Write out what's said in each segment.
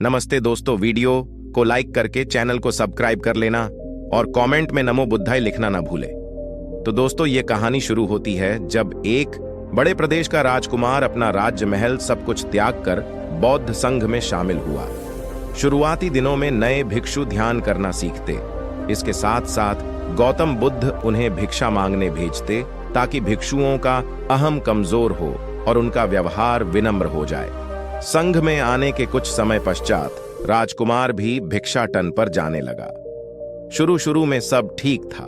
नमस्ते दोस्तों, वीडियो को लाइक करके चैनल को सब्सक्राइब कर लेना और कमेंट में नमो बुद्धाय लिखना ना भूले। तो दोस्तों, ये कहानी शुरू होती है जब एक बड़े प्रदेश का राजकुमार अपना राज्य महल सब कुछ त्याग कर बौद्ध संघ में शामिल हुआ। शुरुआती दिनों में नए भिक्षु ध्यान करना सीखते, इसके साथ साथ गौतम बुद्ध उन्हें भिक्षा मांगने भेजते ताकि भिक्षुओं का अहम कमजोर हो और उनका व्यवहार विनम्र हो जाए। संघ में आने के कुछ समय पश्चात राजकुमार भी भिक्षाटन पर जाने लगा। शुरू शुरू में सब ठीक था,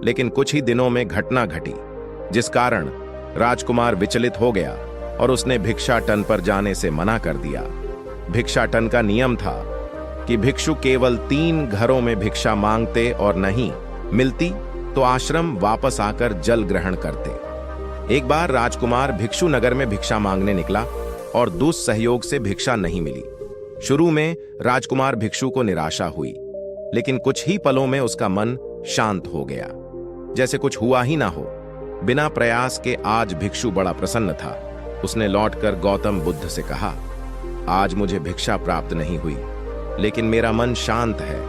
लेकिन कुछ ही दिनों में घटना घटी जिस कारण राजकुमार विचलित हो गया और उसने भिक्षाटन पर जाने से मना कर दिया। भिक्षाटन का नियम था कि भिक्षु केवल 3 घरों में भिक्षा मांगते और नहीं मिलती तो आश्रम वापस आकर जल ग्रहण करते। एक बार राजकुमार भिक्षु नगर में भिक्षा मांगने निकला और दुस्सहयोग से भिक्षा नहीं मिली। शुरू में राजकुमार भिक्षु को निराशा हुई, लेकिन कुछ ही पलों में उसका मन शांत हो गया, जैसे कुछ हुआ ही ना हो। बिना प्रयास के आज भिक्षु बड़ा प्रसन्न था। उसने लौटकर गौतम बुद्ध से कहा, आज मुझे भिक्षा प्राप्त नहीं हुई, लेकिन मेरा मन शांत है,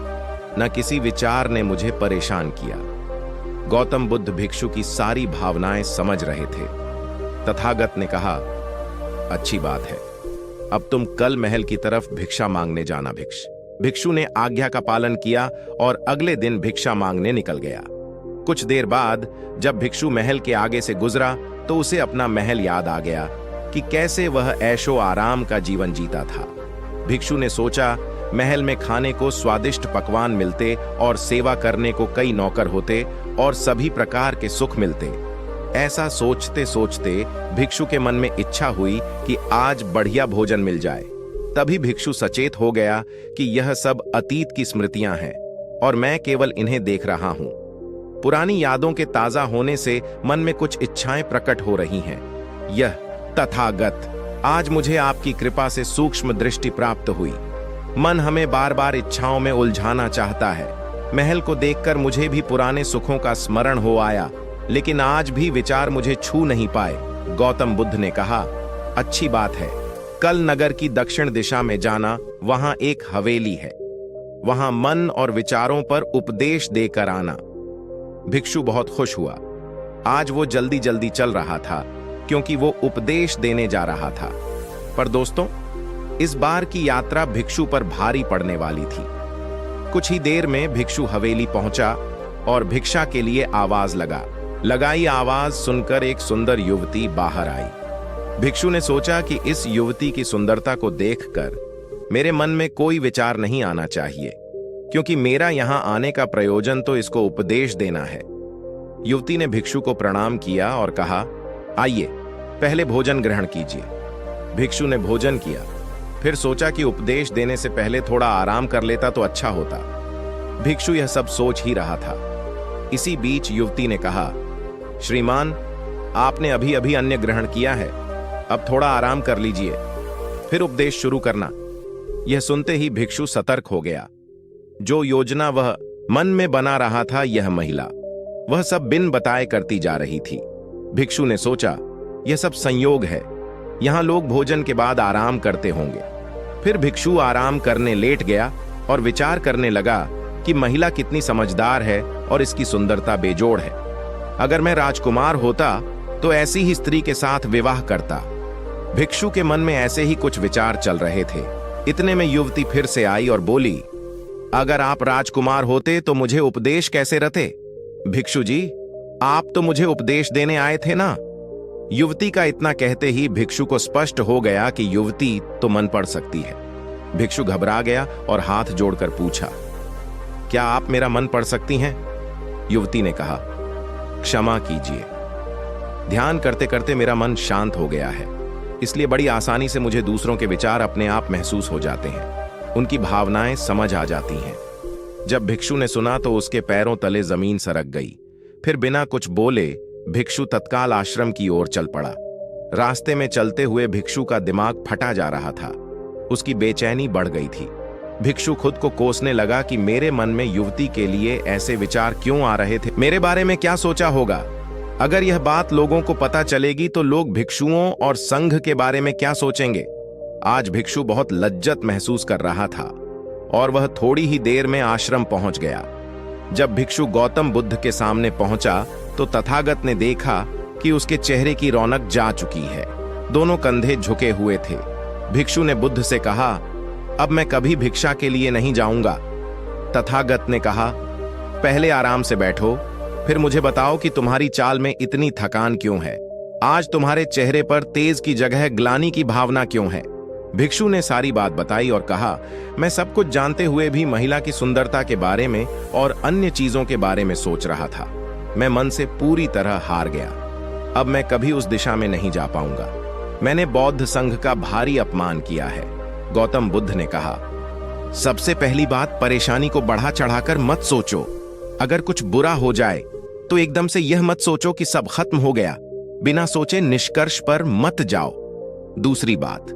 न किसी विचार ने मुझे परेशान किया। गौतम बुद्ध भिक्षु की सारी भावनाएं समझ रहे थे। तथागत ने कहा, अच्छी बात है, अब तुम कल महल की तरफ भिक्षा मांगने जाना। भिक्षु ने आज्ञा का पालन किया और अगले दिन भिक्षा मांगने निकल गया। कुछ देर बाद जब भिक्षु महल के आगे से गुजरा तो उसे अपना महल याद आ गया कि कैसे वह ऐशो आराम का जीवन जीता था। भिक्षु ने सोचा, महल में खाने को स्वादिष्ट पकवान मिलते और सेवा करने को कई नौकर होते और सभी प्रकार के सुख मिलते। ऐसा सोचते सोचते भिक्षु के मन में इच्छा हुई कि आज बढ़िया भोजन मिल जाए। तभी भिक्षु सचेत हो गया कि यह सब अतीत की स्मृतियां हैं और मैं केवल इन्हें देख रहा हूं। पुरानी यादों के ताजा होने से मन में कुछ इच्छाएं प्रकट हो रही हैं। यह तथागत, आज मुझे आपकी कृपा से सूक्ष्म दृष्टि प्राप्त हुई। मन हमें बार बार इच्छाओं में उलझाना चाहता है। महल को देखकर मुझे भी पुराने सुखों का स्मरण हो आया, लेकिन आज भी विचार मुझे छू नहीं पाए। गौतम बुद्ध ने कहा, अच्छी बात है, कल नगर की दक्षिण दिशा में जाना, वहां एक हवेली है, वहां मन और विचारों पर उपदेश देकर आना। भिक्षु बहुत खुश हुआ। आज वो जल्दी जल्दी चल रहा था क्योंकि वो उपदेश देने जा रहा था। पर दोस्तों, इस बार की यात्रा भिक्षु पर भारी पड़ने वाली थी। कुछ ही देर में भिक्षु हवेली पहुंचा और भिक्षा के लिए आवाज लगाई आवाज सुनकर एक सुंदर युवती बाहर आई। भिक्षु ने सोचा कि इस युवती की सुंदरता को देखकर मेरे मन में कोई विचार नहीं आना चाहिए, क्योंकि मेरा यहां आने का प्रयोजन तो इसको उपदेश देना है। युवती ने भिक्षु को प्रणाम किया और कहा, आइए पहले भोजन ग्रहण कीजिए। भिक्षु ने भोजन किया, फिर सोचा कि उपदेश देने से पहले थोड़ा आराम कर लेता तो अच्छा होता। भिक्षु यह सब सोच ही रहा था। इसी बीच युवती ने कहा, श्रीमान, आपने अभी अभी अन्न ग्रहण किया है, अब थोड़ा आराम कर लीजिए, फिर उपदेश शुरू करना। यह सुनते ही भिक्षु सतर्क हो गया। जो योजना वह मन में बना रहा था, यह महिला वह सब बिन बताए करती जा रही थी। भिक्षु ने सोचा, यह सब संयोग है, यहां लोग भोजन के बाद आराम करते होंगे। फिर भिक्षु आराम करने लेट गया और विचार करने लगा कि महिला कितनी समझदार है और इसकी सुंदरता बेजोड़ है। अगर मैं राजकुमार होता तो ऐसी ही स्त्री के साथ विवाह करता। भिक्षु के मन में ऐसे ही कुछ विचार चल रहे थे। इतने में युवती फिर से आई और बोली, अगर आप राजकुमार होते तो मुझे उपदेश कैसे रते? भिक्षु जी, आप तो मुझे उपदेश देने आए थे ना। युवती का इतना कहते ही भिक्षु को स्पष्ट हो गया कि युवती तो मन पढ़ सकती है। भिक्षु घबरा गया और हाथ जोड़कर पूछा, क्या आप मेरा मन पढ़ सकती हैं? युवती ने कहा, क्षमा कीजिए, ध्यान करते करते मेरा मन शांत हो गया है, इसलिए बड़ी आसानी से मुझे दूसरों के विचार अपने आप महसूस हो जाते हैं, उनकी भावनाएं समझ आ जाती हैं। जब भिक्षु ने सुना तो उसके पैरों तले जमीन सरक गई। फिर बिना कुछ बोले भिक्षु तत्काल आश्रम की ओर चल पड़ा। रास्ते में चलते हुए भिक्षु का दिमाग फटा जा रहा था। उसकी बेचैनी बढ़ गई थी। भिक्षु खुद को कोसने लगा कि मेरे मन में युवती के लिए ऐसे विचार क्यों आ रहे थे, मेरे बारे में क्या सोचा होगा। अगर यह बात लोगों को पता चलेगी तो लोग भिक्षुओं और संघ के बारे में क्या सोचेंगे। आज भिक्षु बहुत लज्जत महसूस कर रहा था और वह थोड़ी ही देर में आश्रम पहुंच गया। जब भिक्षु गौतम बुद्ध के सामने पहुंचा तो तथागत ने देखा कि उसके चेहरे की रौनक जा चुकी है। दोनों कंधे झुके हुए थे। भिक्षु ने बुद्ध से कहा, अब मैं कभी भिक्षा के लिए नहीं जाऊंगा। तथागत ने कहा, पहले आराम से बैठो, फिर मुझे बताओ कि तुम्हारी चाल में इतनी थकान क्यों है। आज तुम्हारे चेहरे पर तेज की जगह ग्लानि की भावना क्यों है। भिक्षु ने सारी बात बताई और कहा, मैं सब कुछ जानते हुए भी महिला की सुंदरता के बारे में और अन्य चीजों के बारे में सोच रहा था। मैं मन से पूरी तरह हार गया। अब मैं कभी उस दिशा में नहीं जा पाऊंगा। मैंने बौद्ध संघ का भारी अपमान किया है। गौतम बुद्ध ने कहा, सबसे पहली बात, परेशानी को बढ़ा चढ़ाकर मत सोचो। अगर कुछ बुरा हो जाए तो एकदम से यह मत सोचो कि सब खत्म हो गया। बिना सोचे निष्कर्ष पर मत जाओ। दूसरी बात,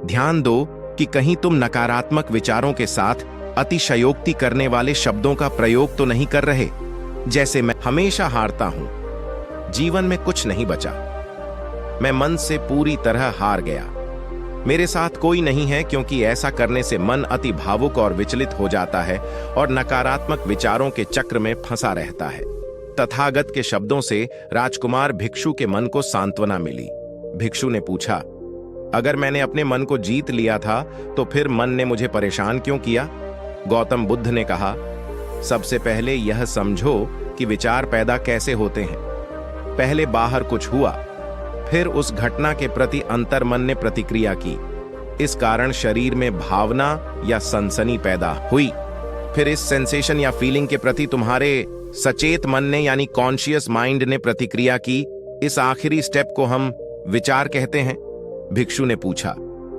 ध्यान दो कि कहीं तुम नकारात्मक विचारों के साथ अतिशयोक्ति करने वाले शब्दों का प्रयोग तो नहीं कर रहे, जैसे मैं हमेशा हारता हूं। जीवन में कुछ नहीं बचा। मैं मन से पूरी तरह हार गया। मेरे साथ कोई नहीं है, क्योंकि ऐसा करने से मन अति भावुक और विचलित हो जाता है और नकारात्मक विचारों के चक्र में फंसा रहता है। तथागत के शब्दों से राजकुमार भिक्षु के मन को सांत्वना मिली। भिक्षु ने पूछा, अगर मैंने अपने मन को जीत लिया था तो फिर मन ने मुझे परेशान क्यों किया। गौतम बुद्ध ने कहा, सबसे पहले यह समझो कि विचार पैदा कैसे होते हैं। पहले बाहर कुछ हुआ, फिर उस घटना के प्रति अंतर्मन ने प्रतिक्रिया की। इस कारण शरीर में भावना या सनसनी पैदा हुई। फिर इस सेंसेशन या फीलिंग के प्रति तुम्हारे सचेत मन ने यानी कॉन्शियस माइंड ने प्रतिक्रिया की। इस आखिरी स्टेप को हम विचार कहते हैं। भिक्षु ने पूछा,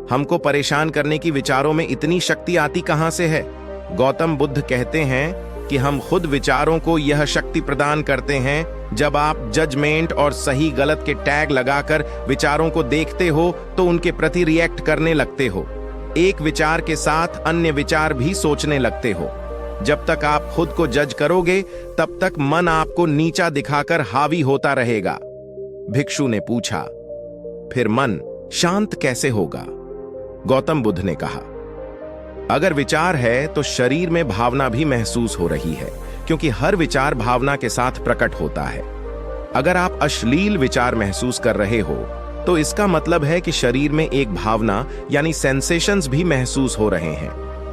हमको परेशान करने की विचारों में इतनी शक्ति आती कहां से है। गौतम बुद्ध कहते हैं कि हम खुद विचारों को यह शक्ति प्रदान करते हैं। जब आप जजमेंट और सही गलत के टैग लगाकर विचारों को देखते हो तो उनके प्रति रिएक्ट करने लगते हो। एक विचार के साथ अन्य विचार भी सोचने लगते हो। जब तक आप खुद को जज करोगे तब तक मन आपको नीचा दिखाकर हावी होता रहेगा। भिक्षु ने पूछा, फिर मन शांत कैसे होगा। गौतम बुद्ध ने कहा, अगर विचार है तो शरीर में भावना भी महसूस हो रही है, क्योंकि हर विचार भावना के साथ प्रकट होता है। अगर आप अश्लील विचार महसूस कर रहे हो तो इसका मतलब है कि शरीर में एक भावना यानी सेंसेशंस भी महसूस हो रहे हैं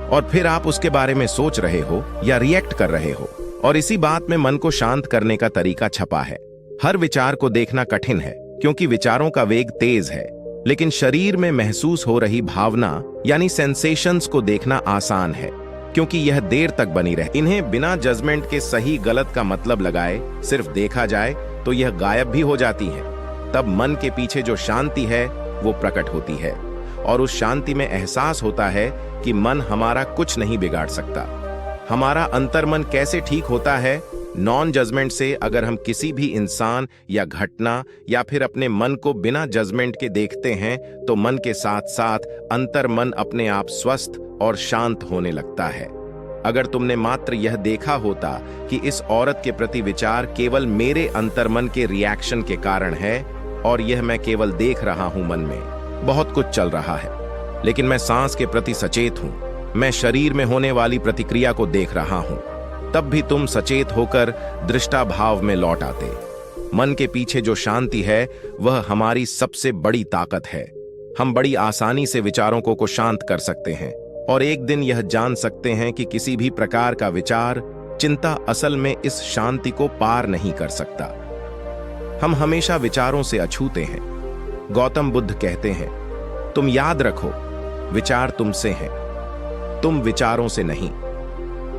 और फिर आप उसके बारे में सोच रहे हो या रिएक्ट कर रहे हो। और इसी बात में मन को शांत करने का तरीका छपा है। हर विचार को देखना कठिन है क्योंकि विचारों का वेग तेज है, लेकिन शरीर में महसूस हो रही भावना यानी सेंसेशंस को देखना आसान है क्योंकि यह देर तक बनी रहे। इन्हें बिना जजमेंट के सही गलत का मतलब लगाए सिर्फ देखा जाए तो यह गायब भी हो जाती है। तब मन के पीछे जो शांति है वो प्रकट होती है और उस शांति में एहसास होता है कि मन हमारा कुछ नहीं बिगाड़ सकता। हमारा अंतर्मन कैसे ठीक होता है? नॉन जजमेंट से। अगर हम किसी भी इंसान या घटना या फिर अपने मन को बिना जजमेंट के देखते हैं तो मन के साथ साथ अंतर्मन अपने आप स्वस्थ और शांत होने लगता है। अगर तुमने मात्र यह देखा होता कि इस औरत के प्रति विचार केवल मेरे अंतर्मन के रिएक्शन के कारण है और यह मैं केवल देख रहा हूं, मन में बहुत कुछ चल रहा है, लेकिन मैं सांस के प्रति सचेत हूं, मैं शरीर में होने वाली प्रतिक्रिया को देख रहा हूं, तब भी तुम सचेत होकर दृष्टा भाव में लौट आते। मन के पीछे जो शांति है वह हमारी सबसे बड़ी ताकत है। हम बड़ी आसानी से विचारों को शांत कर सकते हैं और एक दिन यह जान सकते हैं कि किसी भी प्रकार का विचार, चिंता असल में इस शांति को पार नहीं कर सकता। हम हमेशा विचारों से अछूते हैं। गौतम बुद्ध कहते हैं, तुम याद रखो, विचार तुमसे हैं, तुम विचारों से नहीं।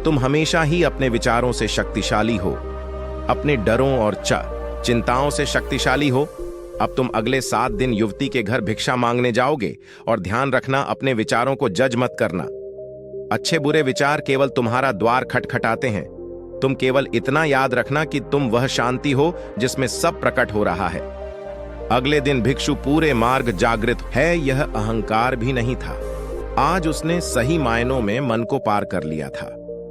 तुम हमेशा ही अपने विचारों से शक्तिशाली हो, अपने डरों और चिंताओं से शक्तिशाली हो। अब तुम अगले 7 दिन युवती के घर भिक्षा मांगने जाओगे और ध्यान रखना, अपने विचारों को जज मत करना। अच्छे बुरे विचार केवल तुम्हारा द्वार खटखटाते हैं। तुम केवल इतना याद रखना कि तुम वह शांति हो जिसमें सब प्रकट हो रहा है। अगले दिन भिक्षु पूरे मार्ग जागृत है। यह अहंकार भी नहीं था। आज उसने सही मायनों में मन को पार कर लिया था।